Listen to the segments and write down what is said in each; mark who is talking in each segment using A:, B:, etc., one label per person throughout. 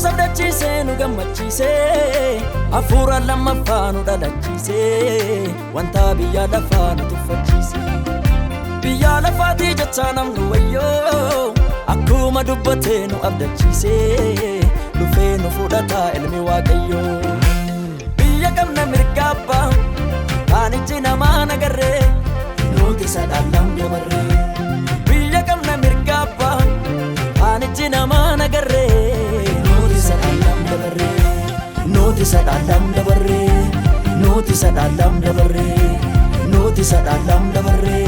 A: sabdachiise nu gammachiise hafuura lammaffaa nu dhalachiise wanta biyya lafaa nu tuffachiise biyya lafaatii jecha namni wayyoo akkuma dubbatee nu abdachiise dhufee nu fudhata ilmi waaqayyoo biyya qabna mirga abbaa kaanichi namaa nagarree nuti sadhaadhaan dabarree biyya qabna mirga abbaa kaanichi namaa nagarree nuti sadhaadhaan dabarree nuti sadhaadhaan dabarree nuti sadhaadhaan dabarree nuti sadhaadhaan dabarree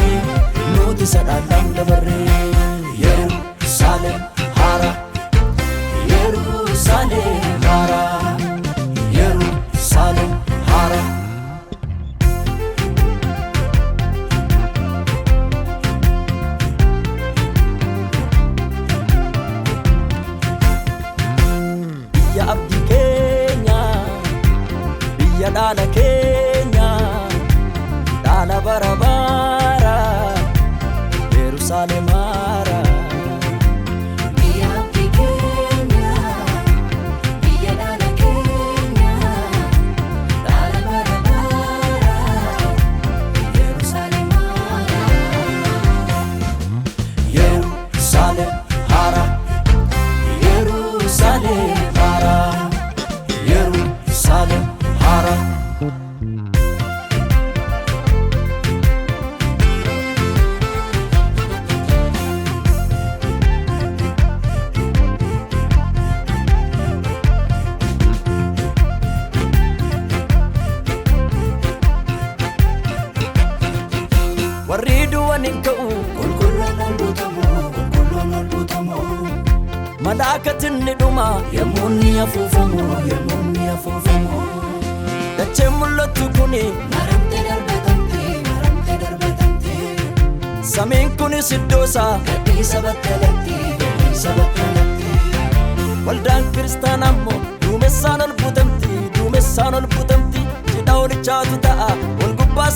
A: nuti sadhaadhaan dabarree Yerusaalem haaraa Yerusaalem haaraa Yerusaalem haaraa biyya abdii keenya biyya dhaala keenya dhaala bara bara Yerusaalem haaraa Yerusaalem haaraa Yerusaalem haaraa Yerusaalem haaraa warri du'an hin ka'u qulqulloon ol butamu malaakatiin ni dhuma yommuu ni afuufamu dacheen mul'attu kuni maramtee darbatamte samiin kunis iddoosaa gadhiisa battalatti waldaan kiristaanaa immoo duumessaan ol butamti cidha olichaatu ta'a ol gubbaa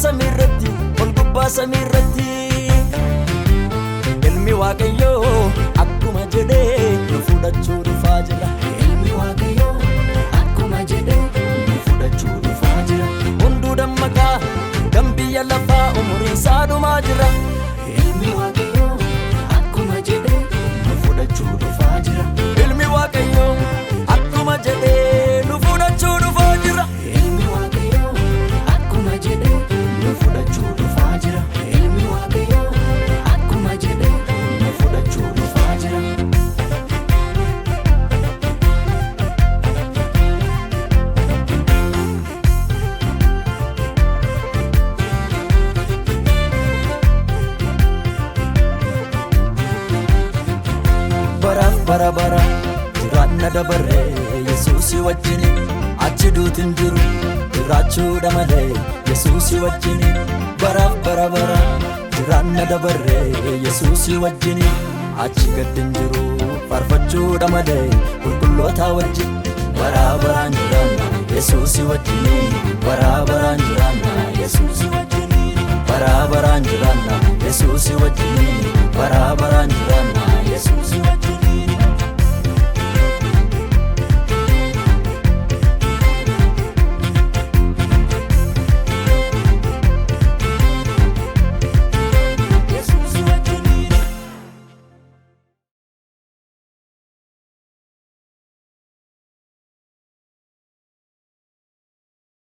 A: samiirratti ilmi waaqayyoo akkuma jedhee nu fudhachuu dhufaa jira ilmi waaqayyoo akkuma jedhee nu fudhachuu dhufaa jira hunduu dammaqaa kan biyya lafaa umuriin isaa dhumaa jira ilmi waaqayyoo akkuma jedhee nu fudhachuu dhufaa jira ilmi waaqayyoo akkuma jedhee nu fudhachuu dhufaa jira ilmi waaqayyoo akkuma jedhee nu fudhachuu dhufaa jira ilmi waaqayyoo akkuma jedhee nu fudhachuu dhufaa jira bara bara jiraanna dabarree Yesuusii wajjini achi duutin jiru jiraachuudha malee Yesuusii wajjini bara bara jiraanna dabarree Yesuusii wajjini achi gaddin jiru farfachuudha malee qulqulloota wajjin baraan jiraanna Yesuusii wajjini baraan jiraanna Yesuusii wajjini baraan jiraanna Yesuusii wajjini baraan jiraanna